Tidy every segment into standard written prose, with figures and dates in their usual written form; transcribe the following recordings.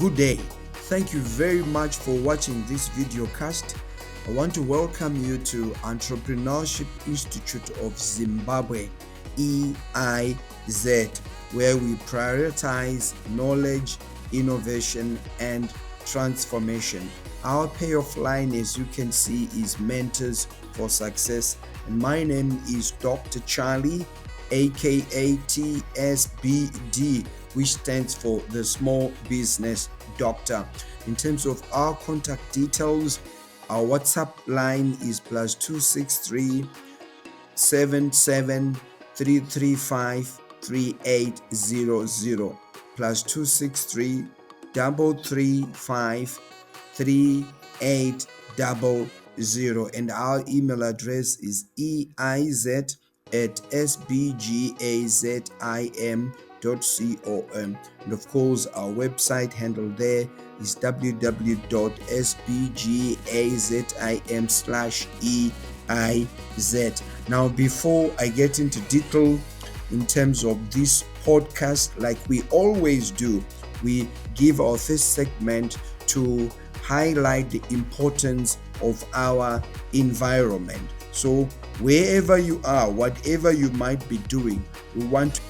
Good day. Thank you very much for watching this video cast. I want to welcome you to Entrepreneurship Institute of Zimbabwe, EIZ, where we prioritize knowledge, innovation, and transformation. Our payoff line, as you can see, is Mentors for Success. And my name is Dr. Charlie, aka TSBD, which stands for the Small Business Doctor. In terms of our contact details, our WhatsApp line is +263 77 335 3800 +263 335 3800, and our email address is eiz@sbgazim.com, and of course our website handle there is www.sbgazim/eiz. Now, before I get into detail in terms of this podcast, like we always do, we give our first segment to highlight the importance of our environment. So wherever you are, whatever you might be doing, we want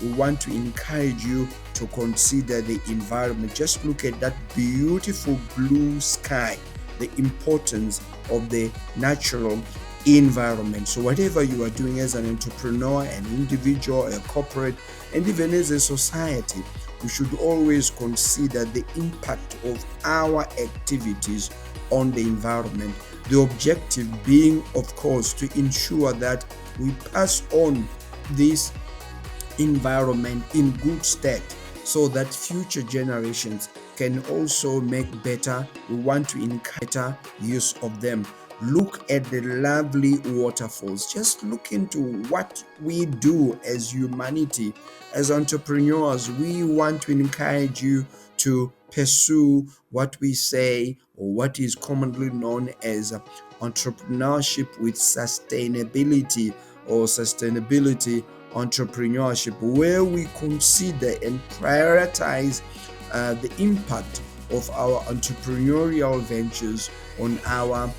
to encourage you to consider the environment. Just look at that beautiful blue sky, the importance of the natural environment. So whatever you are doing as an entrepreneur, an individual, a corporate, and even as a society, we should always consider the impact of our activities on the environment. The objective being, of course, to ensure that we pass on this environment in good state so that future generations can also make better. We want to encourage better use of them. Look at the lovely waterfalls. Just look into what we do as humanity, as entrepreneurs. We want to encourage you to pursue what we say, or what is commonly known as entrepreneurship with sustainability, or sustainability entrepreneurship, where we consider and prioritize the impact of our entrepreneurial ventures on our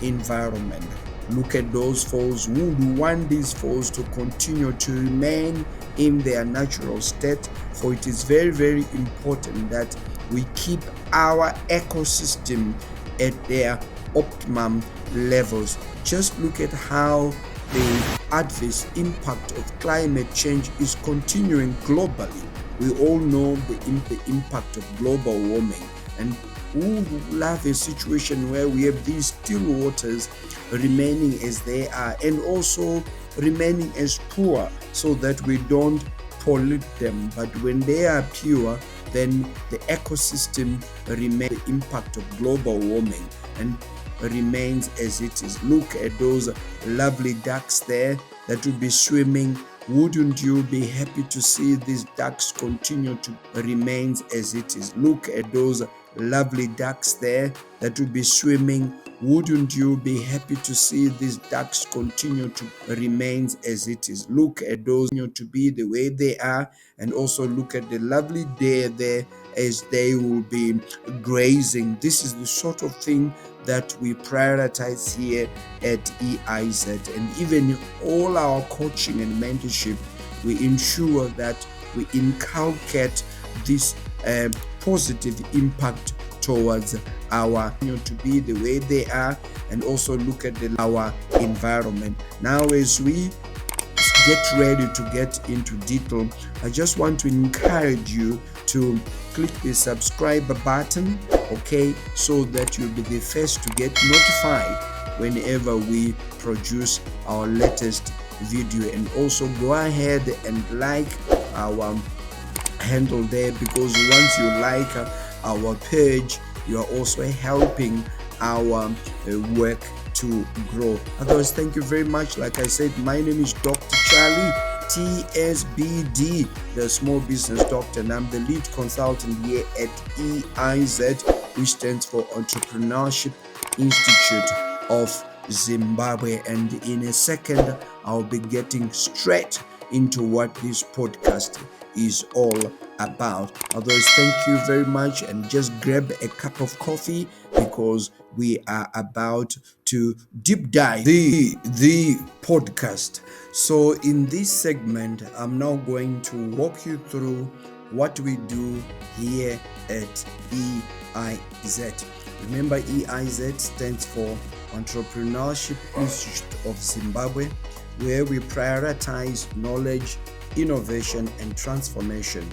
environment. Look at those falls. We would want these falls to continue to remain in their natural state, for it is very, very important that we keep our ecosystem at their optimum levels. Just look at how the adverse impact of climate change is continuing globally. We all know the impact of global warming, and we will have a situation where we have these still waters remaining as they are, and also remaining as poor, so that we don't pollute them. But when they are pure, then the ecosystem remains the impact of global warming and remains as it is. Look at those lovely ducks there that will be swimming. Wouldn't you be happy to see these ducks continue to remain as it is? Look at those lovely ducks there that will be swimming. Wouldn't you be happy to see these ducks continue to remain as it is? Look at those to be the way they are, and also look at the lovely deer there as they will be grazing. This is the sort of thing that we prioritize here at EIZ, and even in all our coaching and mentorship, we ensure that we inculcate this positive impact towards our to be the way they are, and also look at our environment. Now, as we get ready to get into detail, I just want to encourage you to click the subscribe button, okay, so that you'll be the first to get notified whenever we produce our latest video. And also go ahead and like our handle there, because once you like our page, you are also helping our work to grow. Otherwise, thank you very much. Like I said, my name is Dr. Charlie, TSBD, the Small Business Doctor, and I'm the lead consultant here at EIZ, which stands for Entrepreneurship Institute of Zimbabwe. And in a second, I'll be getting straight into what this podcast is all about. Otherwise, thank you very much, and just grab a cup of coffee because we are about to deep dive the podcast. So in this segment, I'm now going to walk you through what we do here at EIZ. Remember, EIZ stands for Entrepreneurship Institute of Zimbabwe, where we prioritize knowledge, innovation, and transformation.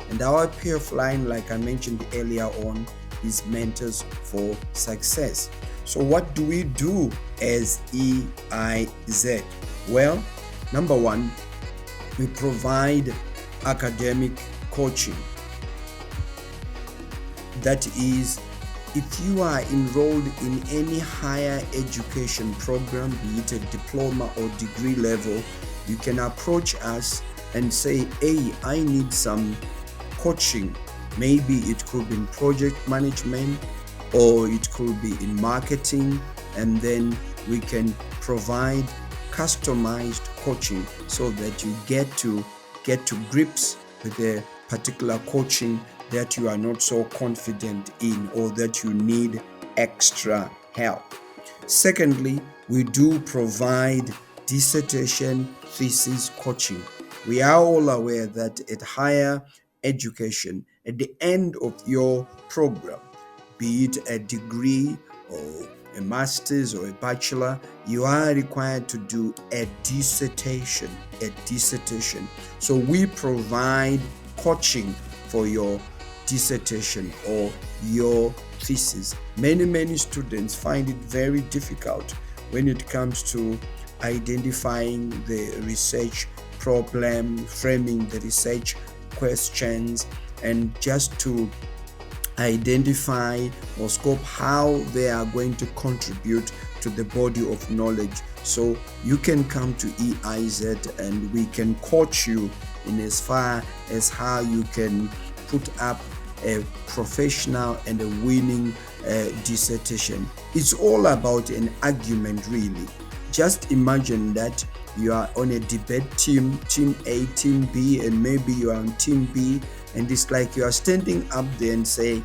And our PF line, like I mentioned earlier on, is Mentors for Success. So what do we do as EIZ? Well, number one, we provide academic coaching. That is, if you are enrolled in any higher education program, be it a diploma or degree level, you can approach us and say, hey, I need some coaching. Maybe it could be in project management or it could be in marketing, and then we can provide customized coaching so that you get to grips with a particular coaching that you are not so confident in or that you need extra help. Secondly, we do provide dissertation thesis coaching. We are all aware that at higher education, at the end of your program, be it a degree or a master's or a bachelor, you are required to do a dissertation. So we provide coaching for your dissertation or your thesis. Many students find it very difficult when it comes to identifying the research problem, framing the research questions, and just to identify or scope how they are going to contribute to the body of knowledge. So you can come to EIZ and we can coach you in as far as how you can put up a professional and a winning dissertation. It's all about an argument, really. Just imagine that you are on a debate team A, team B, and maybe you are on team B, and it's like you are standing up there and say,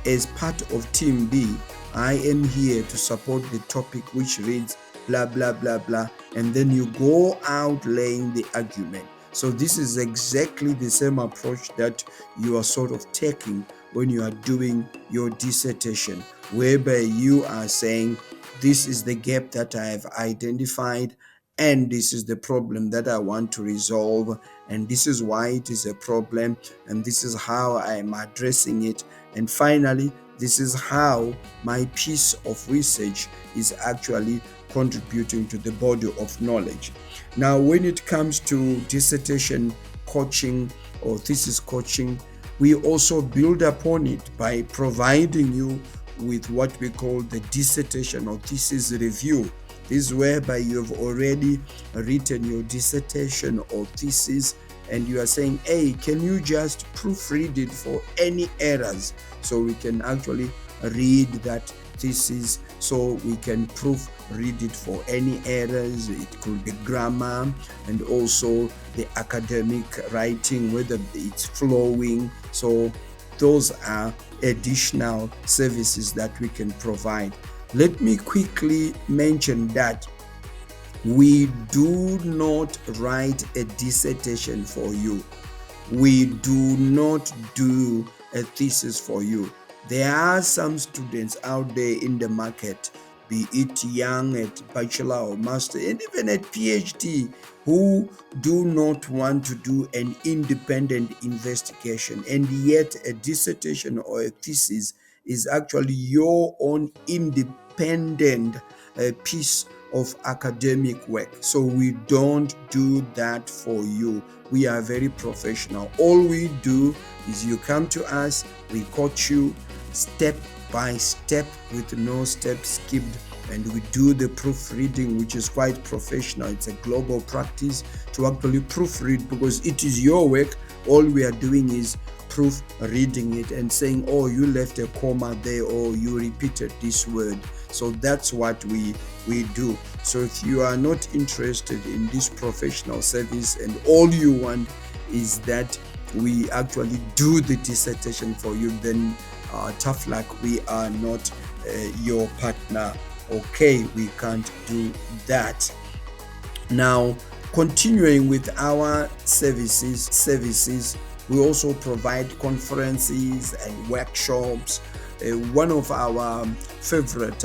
as part of team B, I am here to support the topic which reads blah blah blah blah, and then you go out laying the argument. So this is exactly the same approach that you are sort of taking when you are doing your dissertation, whereby you are saying, this is the gap that I have identified, and this is the problem that I want to resolve, and this is why it is a problem, and this is how I am addressing it, and finally, this is how my piece of research is actually contributing to the body of knowledge. Now, when it comes to dissertation coaching or thesis coaching, we also build upon it by providing you with what we call the dissertation or thesis review. This is whereby you have already written your dissertation or thesis and you are saying, hey, can you just proofread it for any errors? So we can actually read that thesis, so we can proofread it for any errors. It could be grammar and also the academic writing, whether it's flowing. So those are additional services that we can provide. Let me quickly mention that we do not write a dissertation for you. We do not do a thesis for you. There are some students out there in the market, be it young at bachelor or master, and even at PhD, who do not want to do an independent investigation, and yet a dissertation or a thesis is actually your own independent piece of academic work. So we don't do that for you. We are very professional. All we do is you come to us, we coach you step by step with no step skipped, and we do the proofreading, which is quite professional. It's a global practice to actually proofread because it is your work. All we are doing is proofreading it and saying, oh, you left a comma there, or you repeated this word. So that's what we do. So if you are not interested in this professional service and all you want is that we actually do the dissertation for you, then tough luck, we are not your partner. Okay, we can't do that. Now, continuing with our services, we also provide conferences and workshops. One of our favorite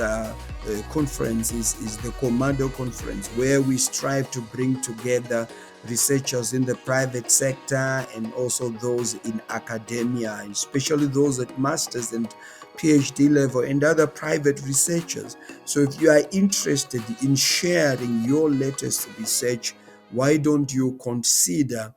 conferences is the Commando Conference, where we strive to bring together researchers in the private sector and also those in academia, especially those at master's and PhD level and other private researchers. So if you are interested in sharing your latest research, why don't you consider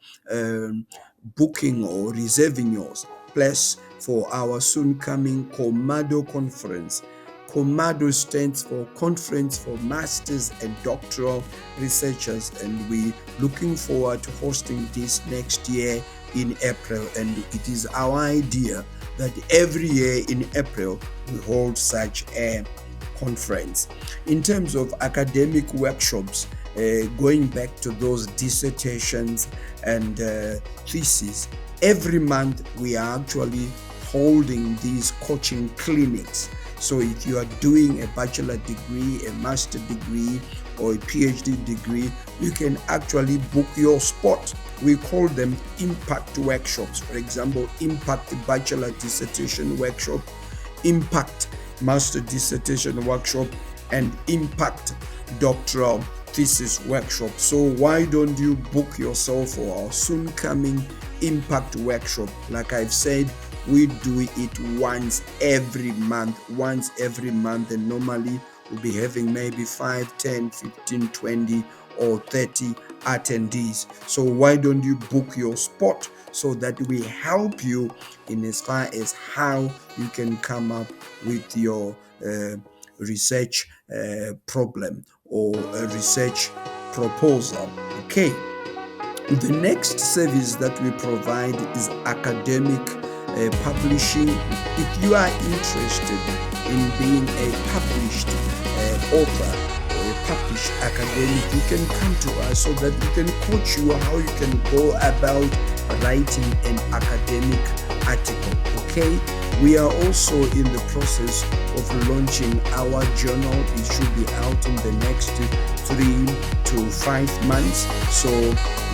booking or reserving your place for our soon coming Commando Conference? Commando stands for Conference for Masters and Doctoral Researchers, and we looking forward to hosting this next year in April. And it is our idea that every year in April we hold such a conference. In terms of academic workshops, going back to those dissertations and theses, every month we are actually holding these coaching clinics. So if you are doing a bachelor degree, a master degree, or a PhD degree, you can actually book your spot. We call them impact workshops. For example, impact bachelor dissertation workshop, impact master dissertation workshop, and impact doctoral thesis workshop. So why don't you book yourself for our soon coming impact workshop? Like I've said, we do it once every month, and normally we'll be having maybe 5, 10, 15, 20 or 30 attendees. So why don't you book your spot so that we help you in as far as how you can come up with your research problem or a research proposal. Okay. The next service that we provide is academic publishing. If you are interested in being a published author or a published academic, you can come to us so that we can coach you how you can go about writing an academic article. Okay, we are also in the process of launching our journal. It should be out in the next 3 to 5 months. So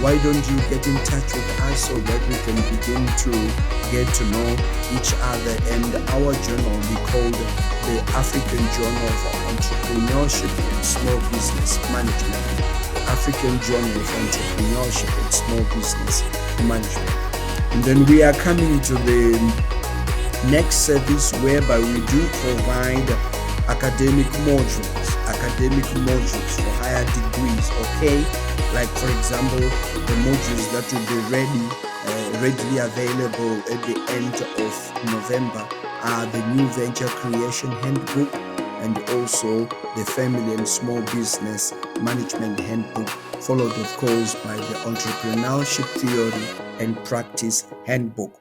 why don't you get in touch with us so that we can begin to get to know each other? And our journal we called the African Journal for Entrepreneurship and Small Business Management. The African Journal of Entrepreneurship and Small Business Management. And then we are coming to the next service whereby we do provide academic modules for higher degrees. Okay, like for example, the modules that will be readily available at the end of November are the New Venture Creation Handbook and also the Family and Small Business Management Handbook, followed of course by the Entrepreneurship Theory and Practice Handbook.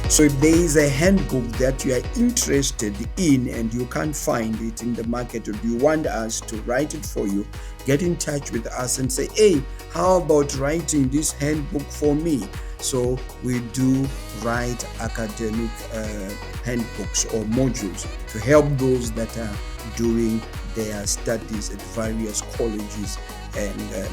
So if there is a handbook that you are interested in and you can't find it in the market, or you want us to write it for you, get in touch with us and say, hey, how about writing this handbook for me? So we do write academic handbooks or modules to help those that are doing their studies at various colleges and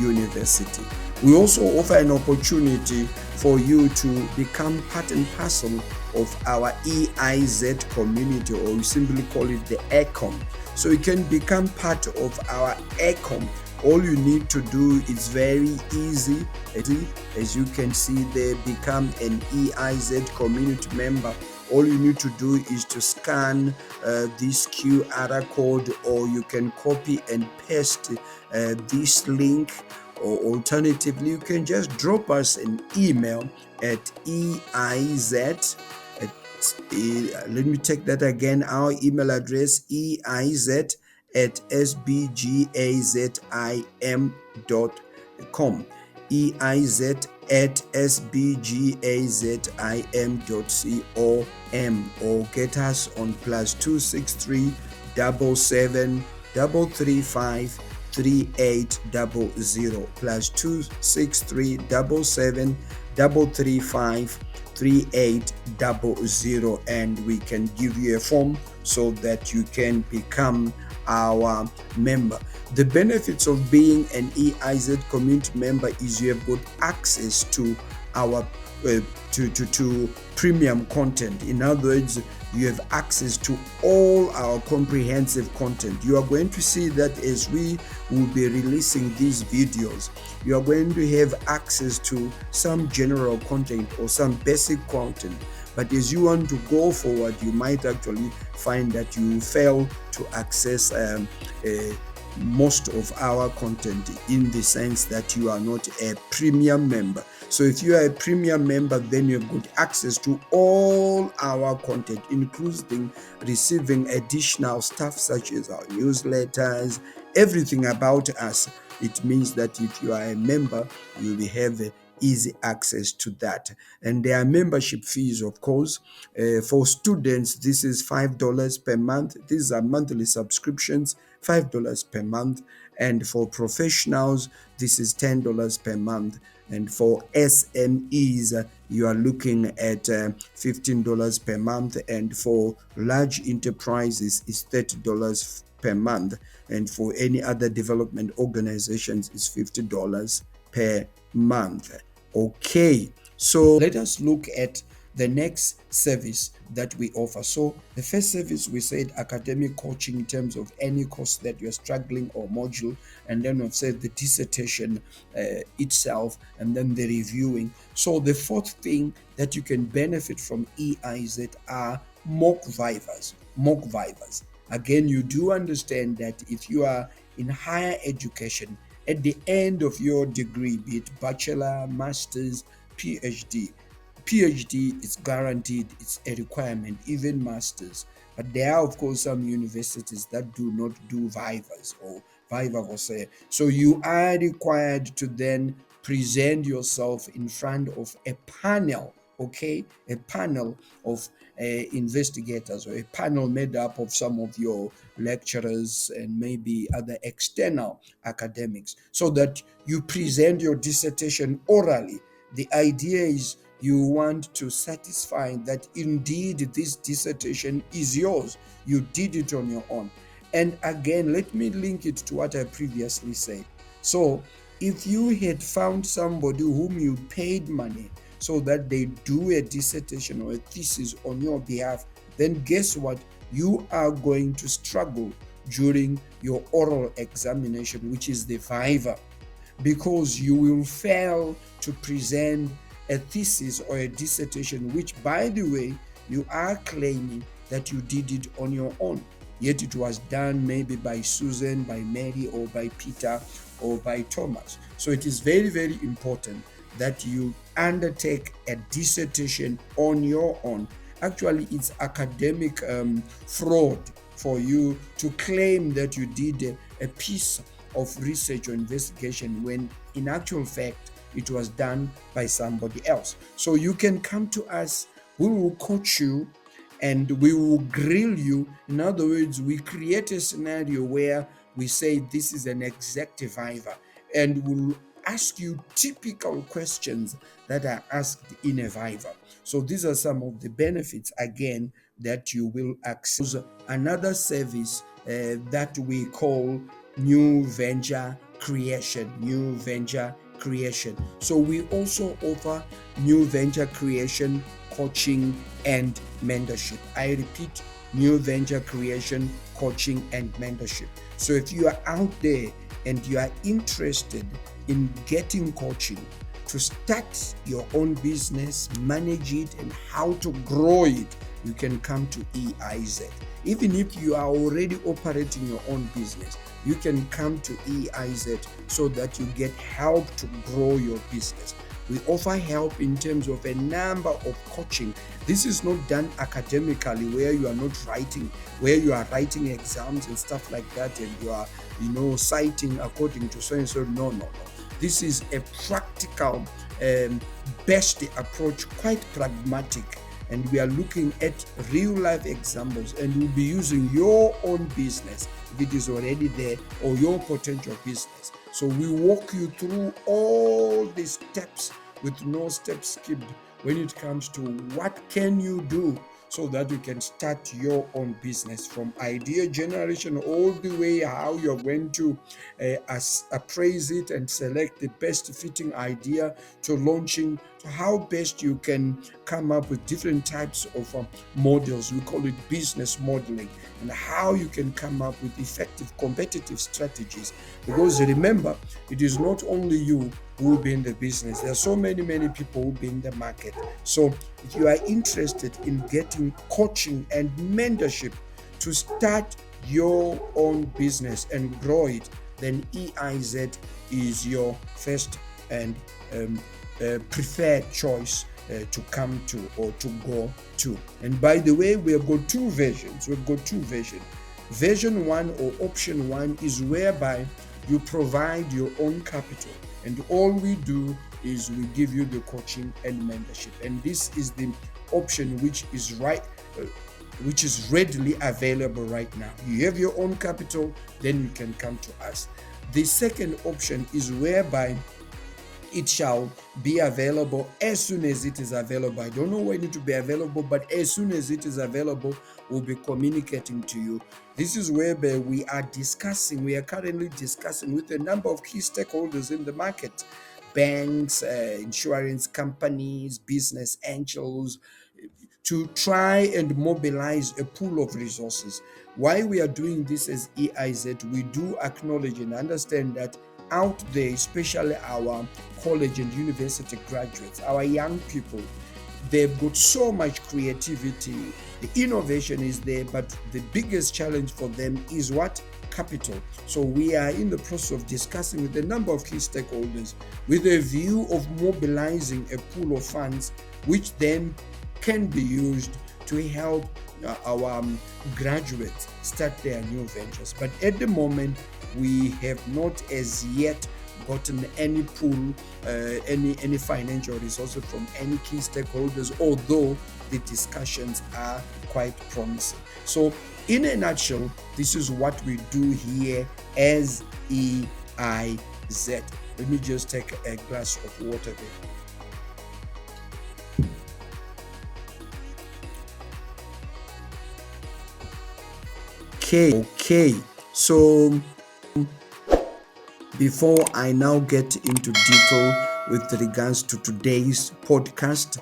university. We also offer an opportunity for you to become part and parcel of our EIZ community, or we simply call it the ECOM. So you can become part of our ECOM. All you need to do is very easy. As you can see there, become an EIZ community member. All you need to do is to scan this QR code, or you can copy and paste this link, or alternatively you can just drop us an email at eiz. Let me take that again. Our email address eiz at sbgazim.com. EIZ at sbgazim.com, or get us on +263 77 335 3800 +263 77 335 3800, and we can give you a form so that you can become our member. The benefits of being an EIZ community member is you have got access to our to premium content. In other words, you have access to all our comprehensive content. You are going to see that as we will be releasing these videos, you are going to have access to some general content or some basic content. But as you want to go forward, you might actually find that you fail to access most of our content, in the sense that you are not a premium member. So if you are a premium member, then you've got access to all our content, including receiving additional stuff such as our newsletters, everything about us. It means that if you are a member, you will have easy access to that. And there are membership fees, of course. For students, this is $5 per month. These are monthly subscriptions, $5 per month. And for professionals, this is $10 per month. And for SMEs, you are looking at $15 per month. And for large enterprises, is $30 per month. And for any other development organizations, is $50 per month. Okay, so let us look at the next service that we offer. So the first service, we said academic coaching in terms of any course that you're struggling or module, and then we've said the dissertation itself, and then the reviewing. So the fourth thing that you can benefit from EIZ are mock vivas. Again, you do understand that if you are in higher education, at the end of your degree, be it bachelor, master's, PhD is guaranteed, it's a requirement, even master's. But there are, of course, some universities that do not do vivas or viva voce. So you are required to then present yourself in front of a panel, okay? A panel of investigators, or a panel made up of some of your lecturers and maybe other external academics, so that you present your dissertation orally. The idea is you want to satisfy that indeed this dissertation is yours. You did it on your own. And again, let me link it to what I previously said. So if you had found somebody whom you paid money so that they do a dissertation or a thesis on your behalf, then guess what? You are going to struggle during your oral examination, which is the viva, because you will fail to present a thesis or a dissertation, which, by the way, you are claiming that you did it on your own. Yet it was done maybe by Susan, by Mary, or by Peter, or by Thomas. So it is very, very important that you undertake a dissertation on your own. Actually, it's academic fraud for you to claim that you did a piece of research or investigation when in actual fact it was done by somebody else. So you can come to us, we will coach you, and we will grill you. In other words, we create a scenario where we say this is an executive viva, and we'll ask you typical questions that are asked in a viva. So these are some of the benefits, again, that you will access. Another service that we call new venture creation. So we also offer new venture creation coaching and mentorship. I repeat, new venture creation coaching and mentorship. So if you are out there and you are interested in getting coaching to start your own business, manage it, and how to grow it, you can come to EIZ. Even if you are already operating your own business, you can come to EIZ so that you get help to grow your business. We offer help in terms of a number of coaching. This is not done academically where you are not writing, where you are writing exams and stuff like that, and you are, citing according to so and so. No, no, no. This is a practical, best approach, quite pragmatic, and we are looking at real life examples, and we'll be using your own business if it is already there, or your potential business. So we walk you through all the steps with no steps skipped when it comes to what can you do so that you can start your own business, from idea generation all the way how you're going to appraise it and select the best fitting idea, to launching, to how best you can come up with different types of models. We call it business modeling, and how you can come up with effective competitive strategies. Because remember, it is not only you who will be in the business. There are so many people who will be in the market. So if you are interested in getting coaching and mentorship to start your own business and grow it, then EIZ is your first and preferred choice to come to or to go to. And by the way, we have got two versions. Version 1 or option 1 is whereby you provide your own capital, and all we do is we give you the coaching and mentorship. And this is the option which is which is readily available right now. You have your own capital, then you can come to us. The second option is whereby it shall be available as soon as it is available. I don't know when it will be available, but as soon as it is available, we'll be communicating to you. This is where we are currently discussing with a number of key stakeholders in the market: banks, insurance companies, business angels, to try and mobilize a pool of resources. Why we are doing this as EIZ, we do acknowledge and understand that out there, especially our college and university graduates, our young people, they've got so much creativity. The innovation is there, but the biggest challenge for them is what? Capital. So we are in the process of discussing with a number of key stakeholders with a view of mobilizing a pool of funds, which then can be used to help our graduates start their new ventures. But at the moment, we have not as yet gotten any pool, any financial resources from any key stakeholders, although the discussions are quite promising. So in a nutshell, this is what we do here as EIZ. Let me just take a glass of water there. Okay. So before I now get into detail with regards to today's podcast,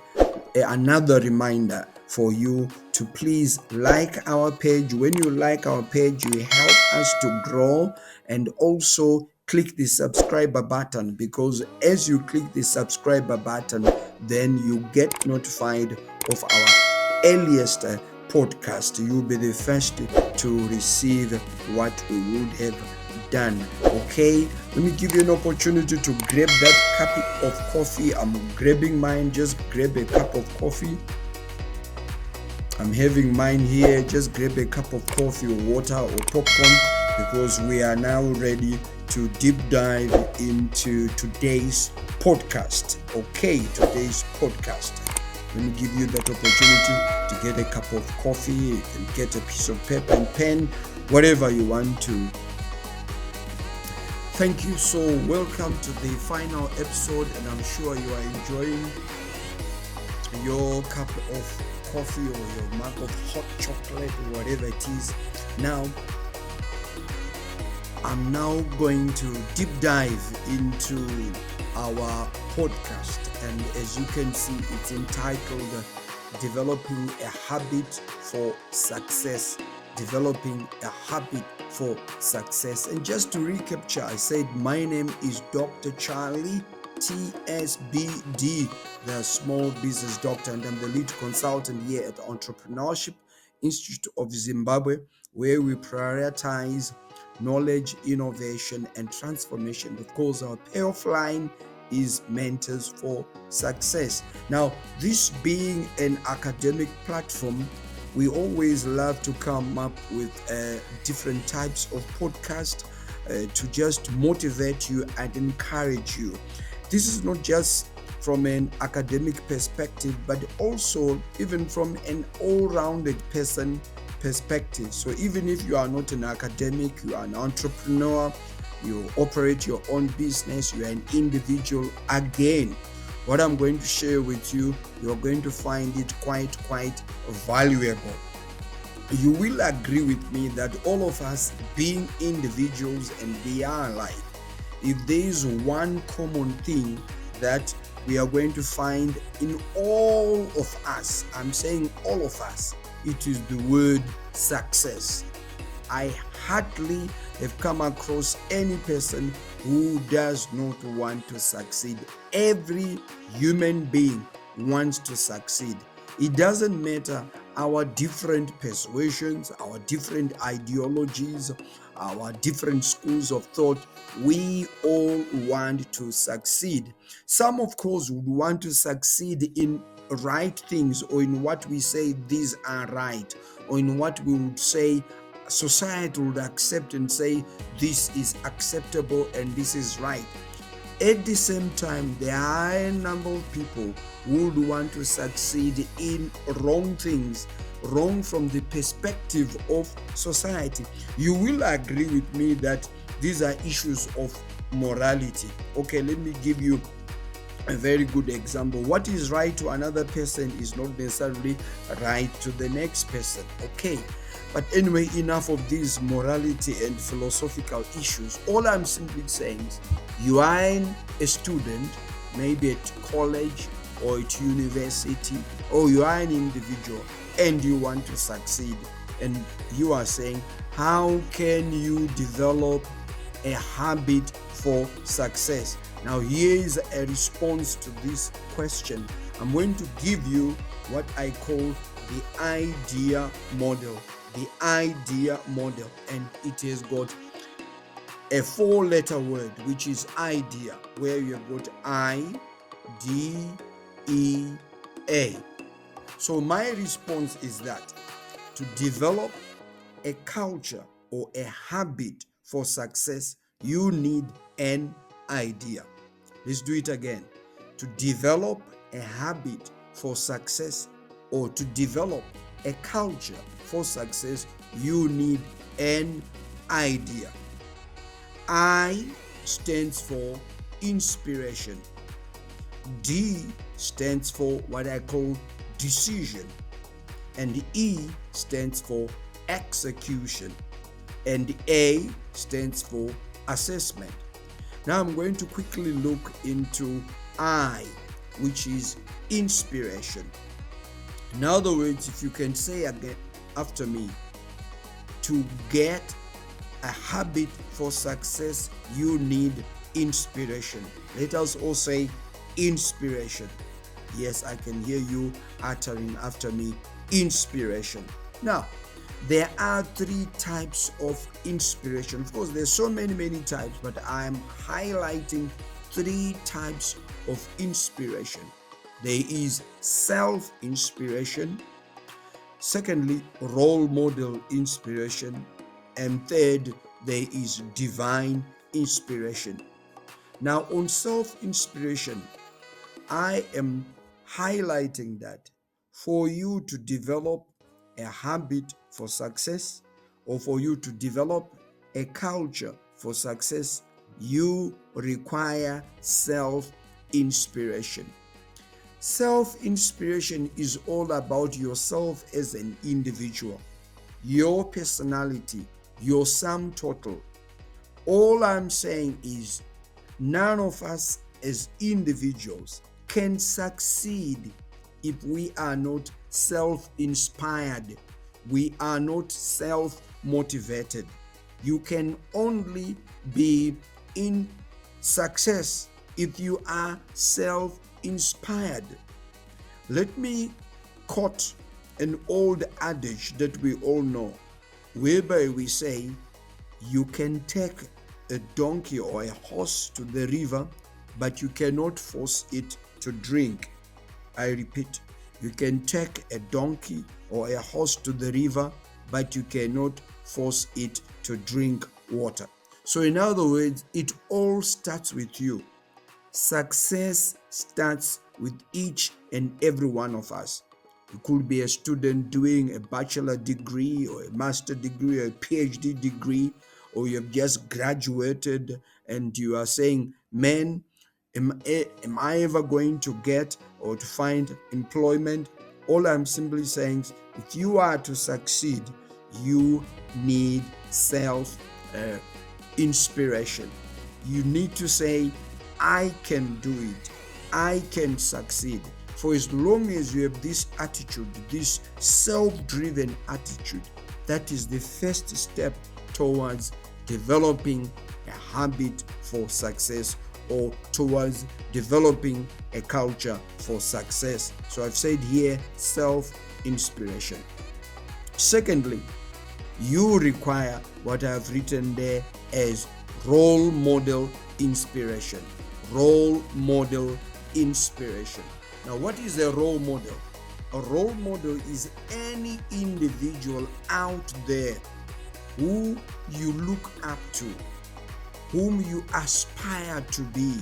another reminder for you to please like our page. When you like our page, you help us to grow, and also click the subscriber button, because as you click the subscriber button, then you get notified of our earliest podcast. You'll be the first to receive what we would have done. Okay, let me give you an opportunity to grab that cup of coffee. I'm grabbing mine. Just grab a cup of coffee. I'm having mine here. Just grab a cup of coffee or water or popcorn, because we are now ready to deep dive into today's podcast. Okay, today's podcast. Let me give you that opportunity to get a cup of coffee. You can get a piece of paper and pen, whatever you want to. Thank you. So welcome to the final episode, and I'm sure you are enjoying your cup of coffee or your mug of hot chocolate or whatever it is. Now, I'm now going to deep dive into our podcast, and as you can see, it's entitled Developing a Habit for Success. Developing a Habit for Success. And just to recapture, I said my name is Dr. Charlie TSBD, the Small Business Doctor, and I'm the lead consultant here at the Entrepreneurship Institute of Zimbabwe, where we prioritize knowledge, innovation, and transformation. Of course, our payoff line is Mentors for Success. Now, this being an academic platform, we always love to come up with different types of podcasts to just motivate you and encourage you. This is not just from an academic perspective, but also even from an all-rounded person perspective. So even if you are not an academic, you are an entrepreneur, you operate your own business, you are an individual, again, what I'm going to share with you, you're going to find it quite valuable. You will agree with me that all of us, being individuals and beyond life, if there is one common thing that we are going to find in all of us, I'm saying all of us, it is the word success. I hardly have come across any person who does not want to succeed. Every human being wants to succeed. It doesn't matter our different persuasions, our different ideologies, our different schools of thought. We all want to succeed. Some, of course, would want to succeed in right things, or in what we say these are right, or in what we would say society would accept and say this is acceptable and this is right. At the same time, there are a number of people who would want to succeed in wrong things, wrong from the perspective of society. You will agree with me that these are issues of morality. Okay, let me give you a very good example. What is right to another person is not necessarily right to the next person. Okay, but anyway, enough of these morality and philosophical issues. All I'm simply saying is, you are a student, maybe at college or at university, or you are an individual and you want to succeed, and you are saying, how can you develop a habit for success? Now, here is a response to this question. I'm going to give you what I call the idea model. The idea model, and it has got a 4-letter word, which is idea, where you have got I, D, E, A. So my response is that to develop a culture or a habit for success, you need an idea. Let's do it again. To develop a habit for success, or to develop a culture for success, you need an idea. I stands for inspiration. D stands for what I call decision. And E stands for execution. And A stands for assessment. Now I'm going to quickly look into I, which is inspiration. In other words, if you can say again after me, to get a habit for success, you need inspiration. Let us all say inspiration. Yes, I can hear you uttering after me, inspiration. Now, there are 3 types of inspiration. Of course, there's so many types, but I'm highlighting 3 types of inspiration. There is self-inspiration. Secondly, role model inspiration. And third, there is divine inspiration. Now, on self-inspiration, I am highlighting that for you to develop a habit for success, or for you to develop a culture for success, you require self-inspiration. Self-inspiration is all about yourself as an individual, your personality, your sum total. All I'm saying is, none of us as individuals can succeed if we are not self-inspired. We are not self-motivated. You can only be in success if you are self-inspired. Let me quote an old adage that we all know, whereby we say, you can take a donkey or a horse to the river but you cannot force it to drink. I repeat, you can take a donkey or a horse to the river, but you cannot force it to drink water. So, in other words, it all starts with you. Success starts with each and every one of us. You could be a student doing a bachelor degree or a master degree or a PhD degree, or you have just graduated and you are saying, man, am I ever going to get or to find employment? All I'm simply saying is, if you are to succeed, you need self inspiration. You need to say, I can do it. I can succeed. For as long as you have this attitude, this self-driven attitude, that is the first step towards developing a habit for success, or towards developing a culture for success. So I've said here, self-inspiration. Secondly, you require what I've written there as role model inspiration. Role model inspiration. Now, what is a role model? A role model is any individual out there who you look up to, whom you aspire to be.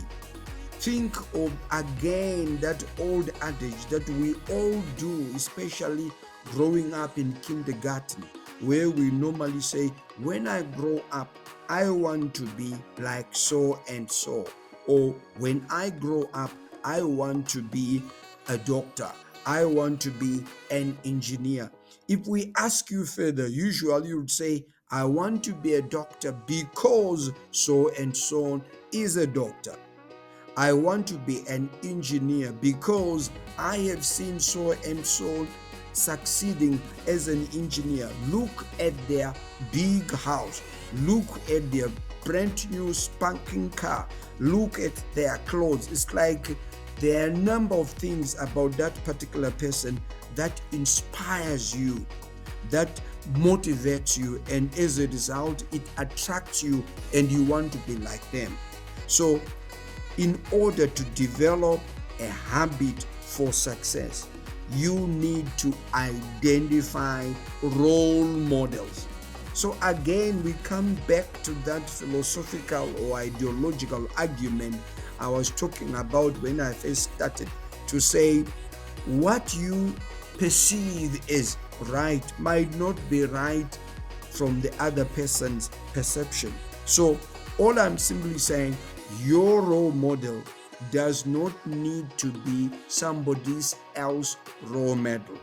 Think of again that old adage that we all do, especially growing up in kindergarten, where we normally say, when I grow up, I want to be like so and so. Or when I grow up, I want to be a doctor. I want to be an engineer. If we ask you further, usually you would say, I want to be a doctor because so and so is a doctor. I want to be an engineer because I have seen so and so succeeding as an engineer. Look at their big house. Look at their brand new spanking car. Look at their clothes. It's like there are a number of things about that particular person that inspires you, that motivates you, and as a result, it attracts you and you want to be like them. So, in order to develop a habit for success, you need to identify role models. So again, we come back to that philosophical or ideological argument I was talking about when I first started, to say what you perceive as right might not be right from the other person's perception. So all I'm simply saying, your role model does not need to be somebody else's role model.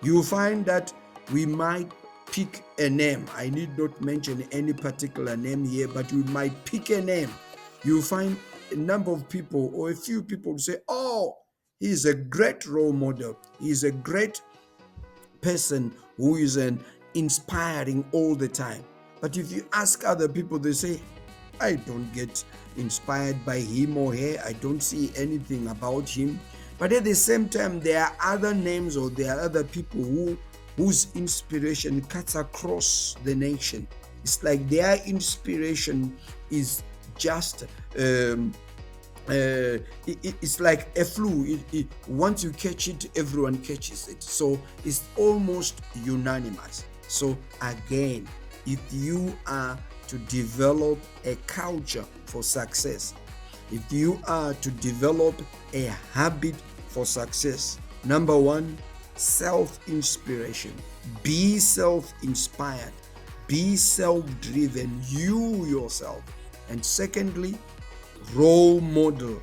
You find that we might pick a name. I need not mention any particular name here, but we might pick a name. You find a number of people or a few people say, oh, he's a great role model. He's a great person who is an inspiring all the time. But if you ask other people, they say, I don't get inspired by him or her. I don't see anything about him. But at the same time, there are other names or there are other people whose inspiration cuts across the nation. It's like their inspiration is just it's like a flu. Once you catch it, everyone catches it. So it's almost unanimous. So again, if you are to develop a culture for success, if you are to develop a habit for success, number one, self-inspiration. Be self-inspired. Be self-driven, you yourself. And secondly, role model.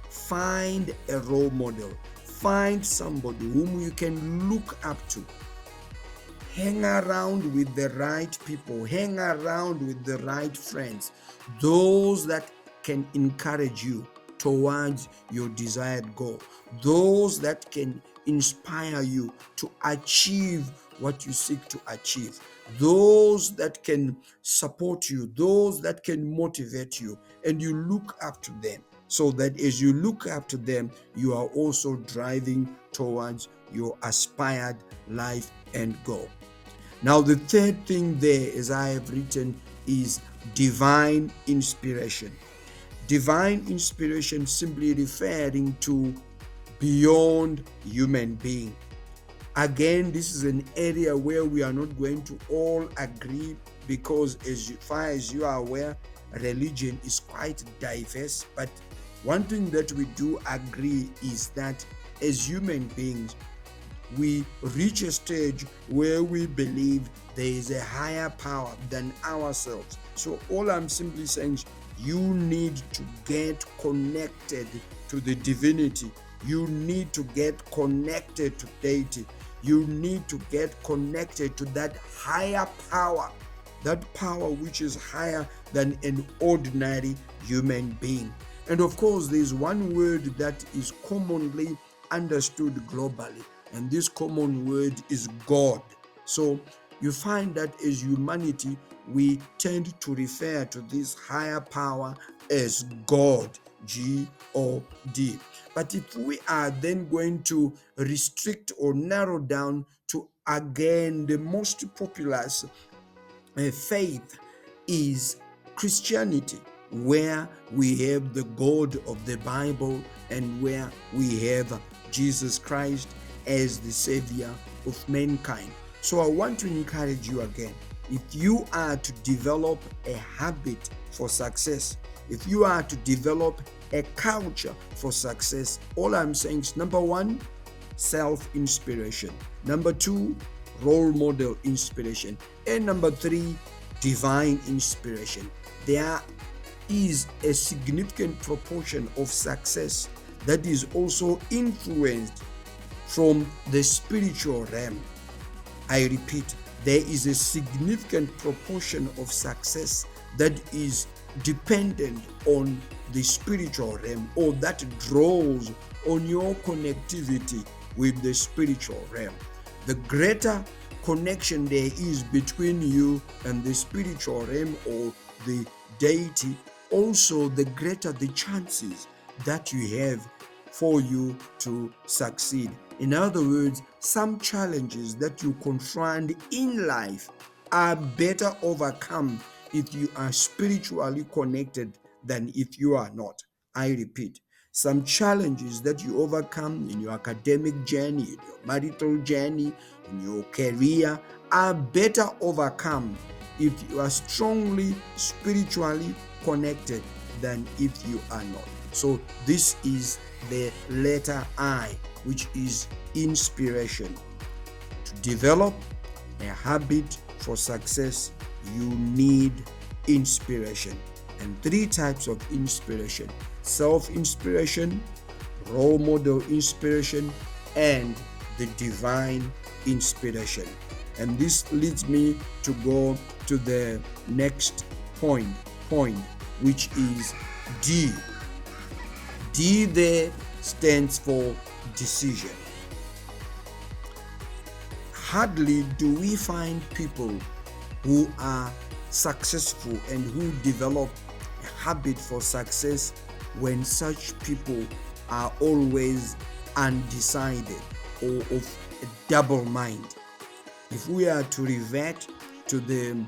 Find a role model. Find somebody whom you can look up to. Hang around with the right people. Hang around with the right friends. Those that can encourage you towards your desired goal. Those that can inspire you to achieve what you seek to achieve. Those that can support you. Those that can motivate you. And you look up to them. So that as you look up to them, you are also driving towards your aspired life and goal. Now, the third thing there, as I have written, is divine inspiration. Divine inspiration simply referring to beyond human being. Again, this is an area where we are not going to all agree, because as far as you are aware, religion is quite diverse. But one thing that we do agree is that as human beings, we reach a stage where we believe there is a higher power than ourselves. So all I'm simply saying is you need to get connected to the divinity. You need to get connected to deity. You need to get connected to that higher power, that power which is higher than an ordinary human being. And of course, there's one word that is commonly understood globally, and this common word is God. So you find that as humanity, we tend to refer to this higher power as God, G-O-D. But if we are then going to restrict or narrow down to, again, the most populous faith is Christianity, where we have the God of the Bible and where we have Jesus Christ as the Savior of mankind. So I want to encourage you again, if you are to develop a habit for success, if you are to develop a culture for success, all I'm saying is, number one, self-inspiration. Number two, role model inspiration. And number three, divine inspiration. There is a significant proportion of success that is also influenced from the spiritual realm. I repeat, there is a significant proportion of success that is dependent on the spiritual realm, or that draws on your connectivity with the spiritual realm. The greater connection there is between you and the spiritual realm or the deity, also the greater the chances that you have for you to succeed. In other words, some challenges that you confront in life are better overcome if you are spiritually connected than if you are not. I repeat, some challenges that you overcome in your academic journey, in your marital journey, in your career are better overcome if you are strongly spiritually connected than if you are not. So this is the letter I, which is inspiration. To develop a habit for success, you need inspiration. And three types of inspiration: self-inspiration, role model inspiration, and the divine inspiration. And this leads me to go to the next point, which is D. D there stands for decision. Hardly do we find people who are successful and who develop a habit for success when such people are always undecided or of a double mind. If we are to revert to the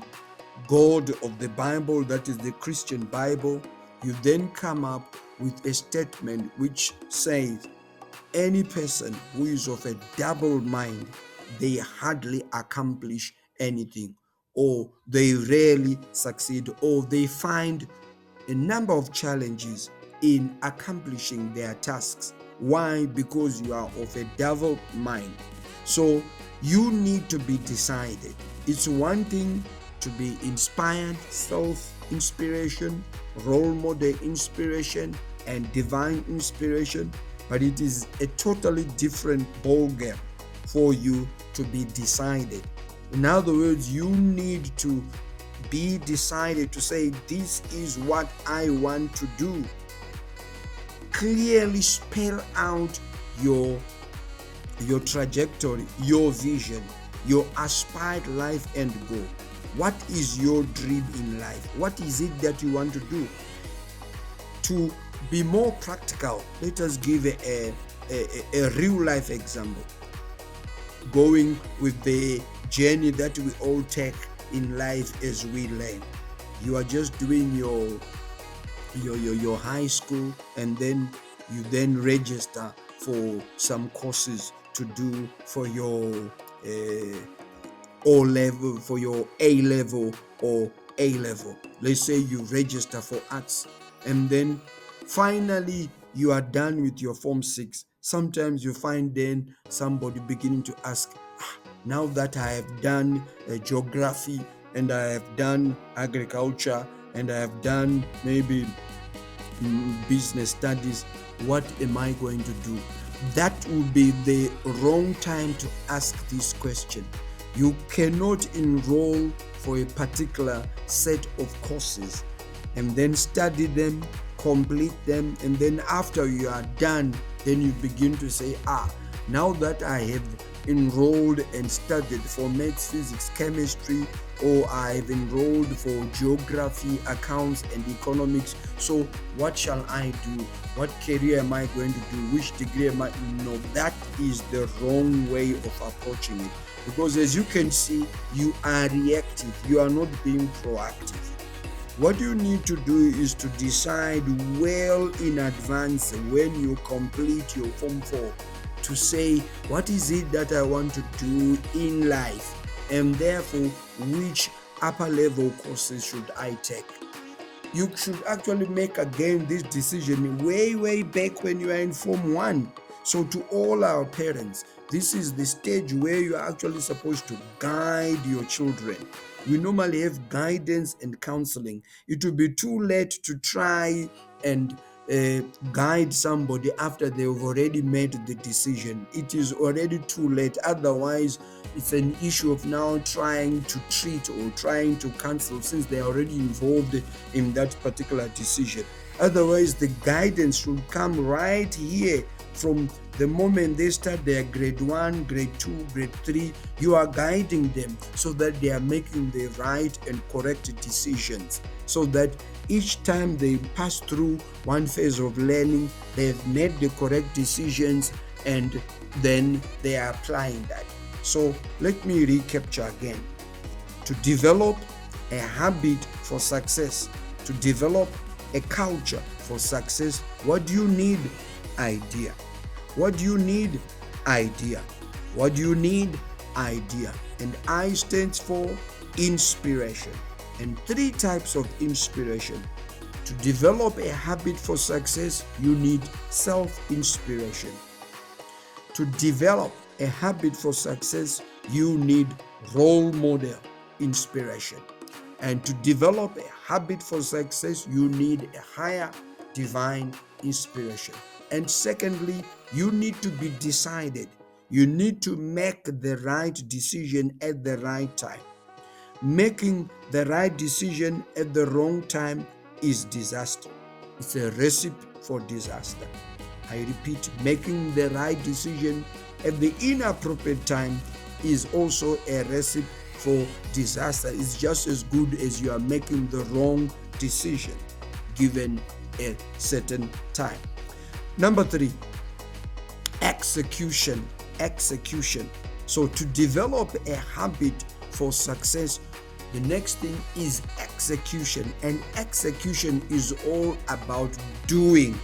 God of the Bible, that is the Christian Bible, you then come up with a statement which says, any person who is of a double mind, they hardly accomplish anything, or they rarely succeed, or they find a number of challenges in accomplishing their tasks. Why? Because you are of a double mind. So you need to be decided. It's one thing to be inspired, self-inspiration, role model inspiration, and divine inspiration, but it is a totally different ballgame for you to be decided. In other words, you need to be decided to say, this is what I want to do. Clearly spell out your trajectory, your vision, your aspired life and goal. What is your dream in life? What is it that you want to do? To be more practical, let us give a real life example. Going with the journey that we all take in life as we learn. You are just doing your your high school, and then you then register for some courses to do for your O level, for your A level or A level. Let's say you register for arts, and then finally you are done with your form 6. Sometimes you find then somebody beginning to ask, now that I have done geography, and I have done agriculture, and I have done maybe business studies, what am I going to do? That would be the wrong time to ask this question. You cannot enroll for a particular set of courses and then study them, complete them, and then after you are done, then you begin to say, now that I have enrolled and studied for maths, physics, chemistry, or I've enrolled for geography, accounts, and economics, so what shall I do? What career am I going to do? Which degree am I? No, that is the wrong way of approaching it, because as you can see, you are reactive. You are not being proactive. What you need to do is to decide well in advance when you complete your Form 4 to say, what is it that I want to do in life? And therefore, which upper level courses should I take? You should actually make again this decision way back when you are in Form 1. So to all our parents, this is the stage where you are actually supposed to guide your children. We normally have guidance and counseling. It will be too late to try and guide somebody after they've already made the decision. It is already too late. Otherwise, it's an issue of now trying to treat or trying to counsel, since they are already involved in that particular decision. Otherwise, the guidance should come right here from the moment they start their grade 1, grade 2, grade 3. You are guiding them so that they are making the right and correct decisions, so that each time they pass through one phase of learning, they've made the correct decisions, and then they are applying that. So let me recapture again. To develop a habit for success, to develop a culture for success, what do you need? Idea. What do you need? Idea. What do you need? Idea. And I stands for inspiration. And 3 types of inspiration. To develop a habit for success, you need self-inspiration. To develop a habit for success, you need role model inspiration. And to develop a habit for success, you need a higher divine inspiration. And secondly, you need to be decided. You need to make the right decision at the right time. Making the right decision at the wrong time is disaster. It's a recipe for disaster. I repeat, making the right decision at the inappropriate time is also a recipe for disaster. It's just as good as you are making the wrong decision given a certain time. Number 3, execution. So to develop a habit for success, the next thing is execution. And execution is all about doing.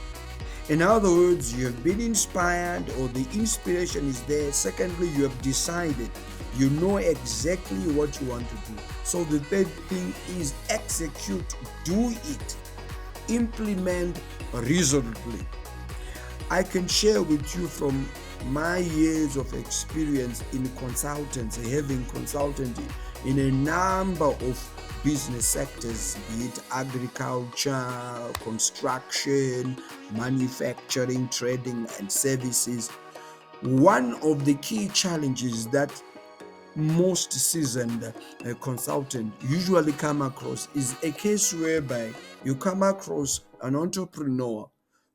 In other words, you have been inspired, or the inspiration is there. Secondly, you have decided. You know exactly what you want to do. So the third thing is execute. Do it. Implement resolutely. I can share with you from my years of experience in consultancy, having consulted in a number of business sectors, be it agriculture, construction, manufacturing, trading, and services. One of the key challenges that most seasoned consultants usually come across is a case whereby you come across an entrepreneur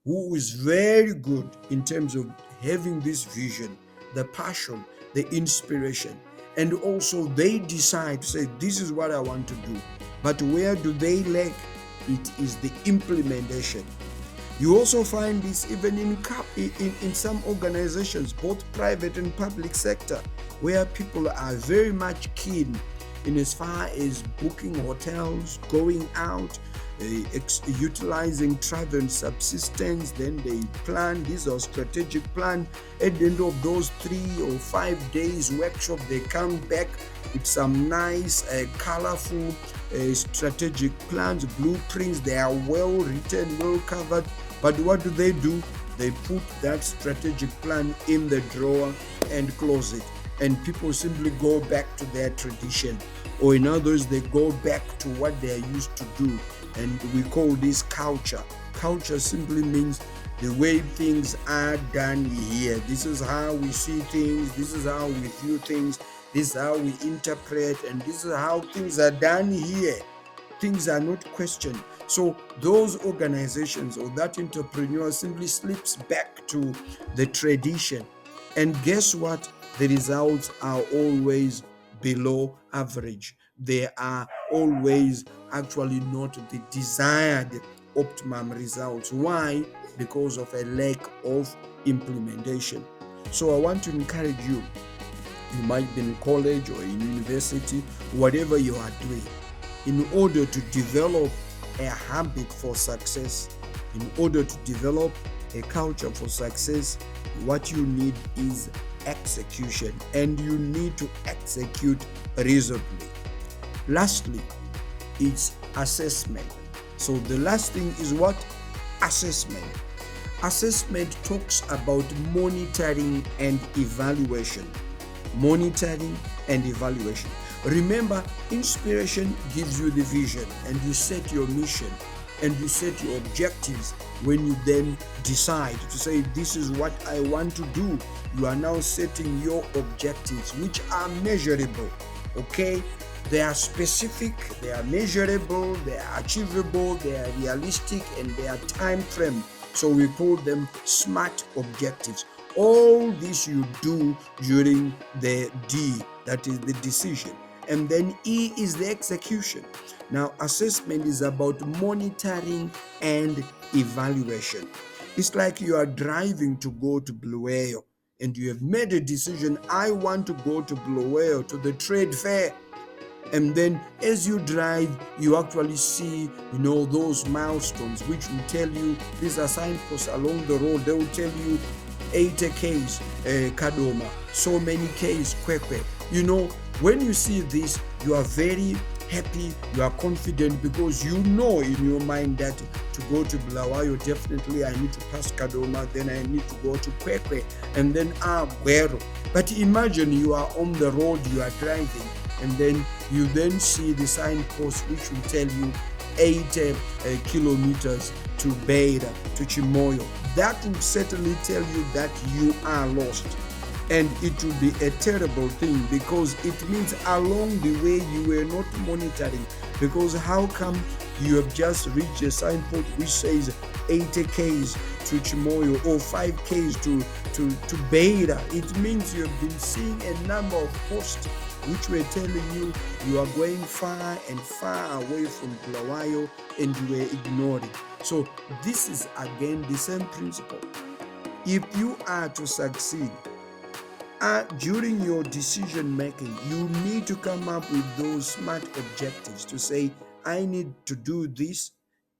who is very good in terms of having this vision, the passion, the inspiration, and also they decide to say, this is what I want to do. But where do they lack? It is the implementation. You also find this even in some organizations, both private and public sector, where people are very much keen in as far as booking hotels, going out, utilizing travel and subsistence. Then they plan, these are strategic plan. At the end of those 3 or 5 days workshop, they come back with some nice, colorful strategic plans, blueprints. They are well written, well covered. But what do? They put that strategic plan in the drawer and close it. And people simply go back to their tradition, or in others, they go back to what they are used to do. And we call this culture. Culture simply means the way things are done here. This is how we see things, this is how we view things, this is how we interpret, and this is how things are done here. Things are not questioned. So those organizations or that entrepreneur simply slips back to the tradition. And guess what? The results are always below average. They are always actually not the desired optimum results. Why? Because of a lack of implementation. So I want to encourage you. You might be in college or in university, whatever you are doing, in order to develop a habit for success, in order to develop a culture for success, what you need is execution, and you need to execute reasonably. Lastly, it's assessment. So the last thing is what? Assessment. Assessment talks about monitoring and evaluation. Monitoring and evaluation. Remember, inspiration gives you the vision, and you set your mission and you set your objectives. When you then decide to say, this is what I want to do, you are now setting your objectives, which are measurable. Okay? They are specific, they are measurable, they are achievable, they are realistic, and they are time frame. So we call them SMART objectives. All this you do during the D, that is the decision. And then E is the execution. Now, assessment is about monitoring and evaluation. It's like you are driving to go to Bulawayo and you have made a decision, I want to go to Bulawayo to the trade fair. And then as you drive, you actually see, those milestones which will tell you, these are signposts along the road. They will tell you 80 Ks Kadoma, so many Ks Kwekwe. When you see this, you are very happy, you are confident, because you know in your mind that to go to Bulawayo, definitely I need to pass Kadoma, then I need to go to Kwekwe, and then Gwero. But imagine you are on the road, you are driving, and then you then see the signpost which will tell you 80 kilometers to Beira, to Chimoyo. That will certainly tell you that you are lost. And it will be a terrible thing, because it means along the way you were not monitoring. Because how come you have just reached a signpost which says 80 Ks to Chimoyo or 5 Ks to Beira? It means you have been seeing a number of posts which were telling you you are going far and far away from Bulawayo, and you were ignoring. So this is again the same principle. If you are to succeed, during your decision making, you need to come up with those SMART objectives to say, I need to do this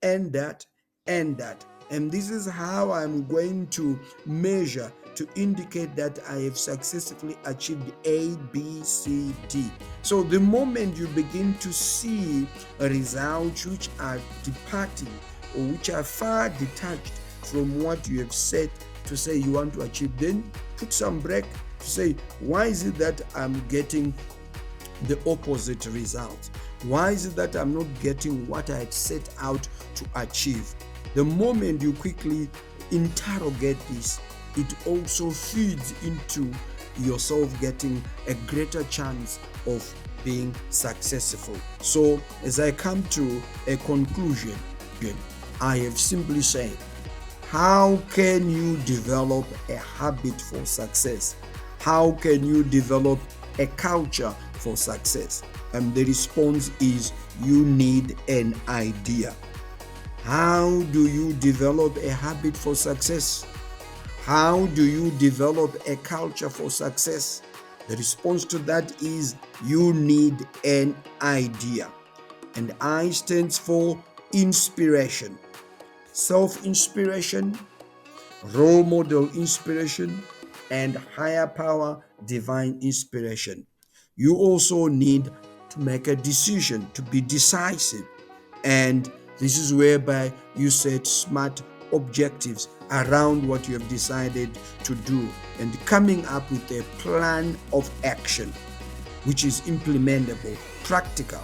and that and that. And this is how I'm going to measure to indicate that I have successfully achieved A, B, C, D. So the moment you begin to see results which are departing or which are far detached from what you have set to say you want to achieve, then put some break to say, why is it that I'm getting the opposite result? Why is it that I'm not getting what I had set out to achieve? The moment you quickly interrogate this, it also feeds into yourself getting a greater chance of being successful. So as I come to a conclusion, I have simply said, how can you develop a habit for success? How can you develop a culture for success? And the response is, you need an idea. How do you develop a habit for success? How do you develop a culture for success? The response to that is, you need an idea. And I stands for inspiration, self-inspiration, role model inspiration, and higher power divine inspiration. You also need to make a decision, to be decisive. And this is whereby you set smart objectives around what you have decided to do and coming up with a plan of action which is implementable, practical.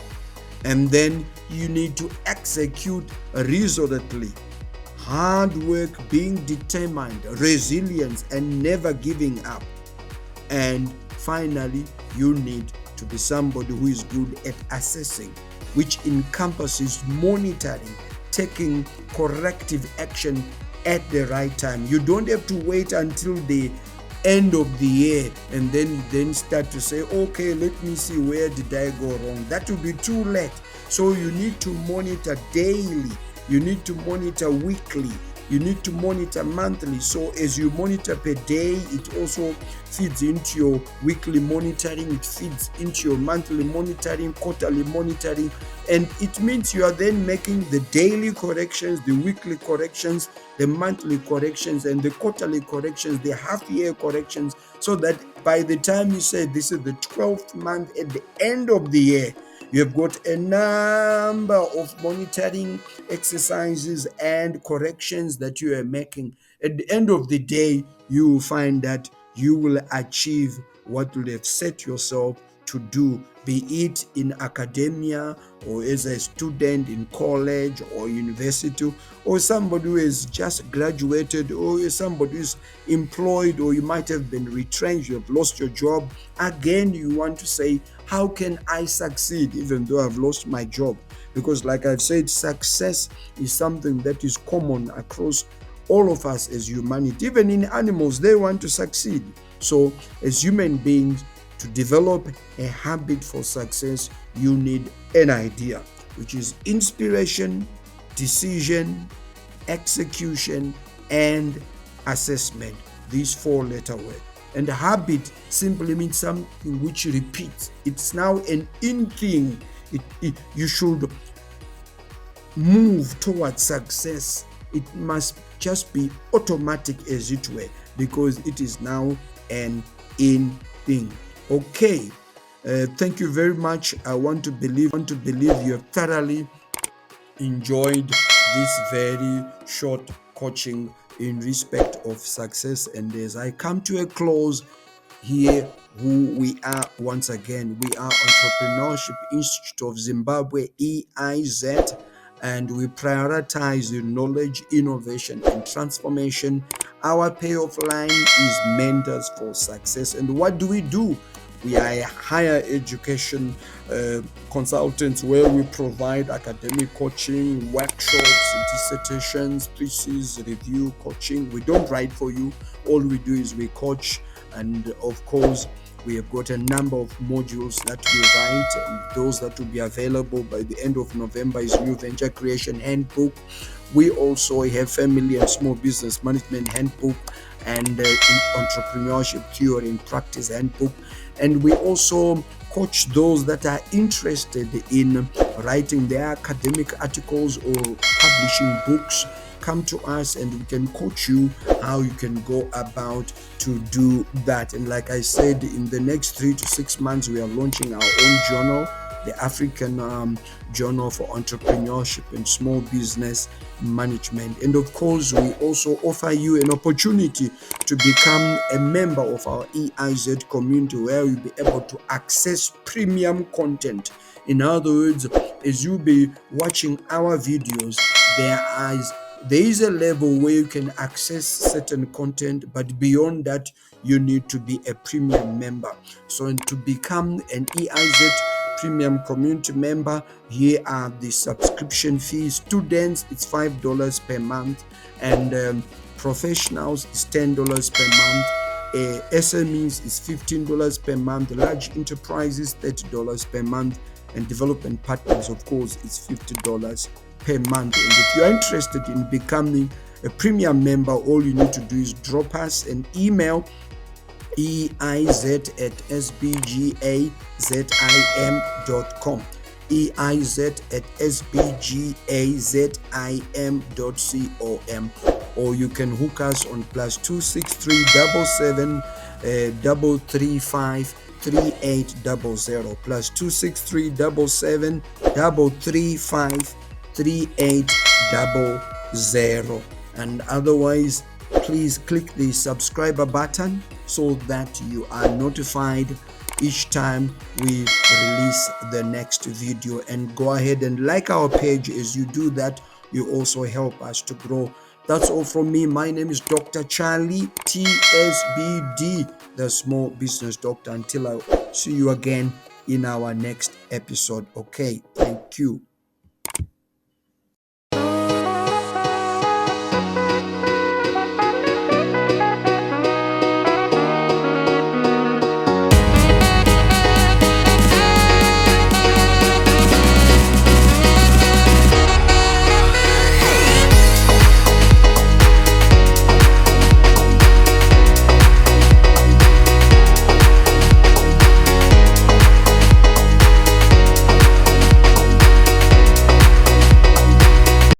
And then you need to execute resolutely. Hard work, being determined, resilience, and never giving up. And finally, you need to be somebody who is good at assessing, which encompasses monitoring, taking corrective action at the right time. You don't have to wait until the end of the year and then start to say, okay, let me see, where did I go wrong? That will be too late. So you need to monitor daily, you need to monitor weekly, you need to monitor monthly. So as you monitor per day, it also feeds into your weekly monitoring, it feeds into your monthly monitoring, quarterly monitoring, and it means you are then making the daily corrections, the weekly corrections, the monthly corrections, and the quarterly corrections, the half-year corrections, so that by the time you say this is the 12th month, at the end of the year, you have got a number of monitoring exercises and corrections that you are making. At the end of the day, you will find that you will achieve what you have set yourself to do, be it in academia or as a student in college or university, or somebody who has just graduated, or somebody who is employed, or you might have been retrenched, you have lost your job. Again, you want to say, how can I succeed even though I've lost my job? Because like I've said, success is something that is common across all of us as humanity. Even in animals, they want to succeed. So as human beings, to develop a habit for success, you need an idea, which is inspiration, decision, execution, and assessment. These 4-letter words. And habit simply means something which repeats. It's now an in thing. You should move towards success. It must just be automatic, as it were, because it is now an in thing. Okay, thank you very much. I want to believe you have thoroughly enjoyed this very short coaching in respect of success. And as I come to a close here, who we are once again, we are Entrepreneurship Institute of Zimbabwe, EIZ, and we prioritize knowledge, innovation, and transformation. Our payoff line is Mentors for Success. And what do? We are a higher education consultants, where we provide academic coaching, workshops, dissertations, thesis, review coaching. We don't write for you. All we do is we coach. And of course, we have got a number of modules that we write, and those that will be available by the end of November is New Venture Creation Handbook. We also have Family and Small Business Management Handbook and Entrepreneurship Theory and Practice Handbook. And we also coach those that are interested in writing their academic articles or publishing books. Come to us and we can coach you how you can go about to do that. And like I said, in the next 3 to 6 months, we are launching our own journal, the African Journal for Entrepreneurship and Small Business Management. And of course, we also offer you an opportunity to become a member of our EIZ community, where you'll be able to access premium content. In other words, as you be watching our videos, there is a level where you can access certain content, but beyond that, you need to be a premium member. So to become an EIZ Premium Community member, here are the subscription fees. Students, it's $5 per month, and professionals is $10 per month. SMEs is $15 per month. Large enterprises, $30 per month. And development partners, of course, is $50 per month. And if you are interested in becoming a premium member, all you need to do is drop us an email, eiz@sbgazim.com. EIZ@sbgazim.com, or you can hook us on +263 77 335 3800 +263 77 335 3800. And otherwise, please click the subscriber button so that you are notified each time we release the next video, and go ahead and like our page. As you do that, you also help us to grow. That's all from me. My name is Dr. Charlie TSBD, the Small Business Doctor. Until I see you again in our next episode. Okay, thank you.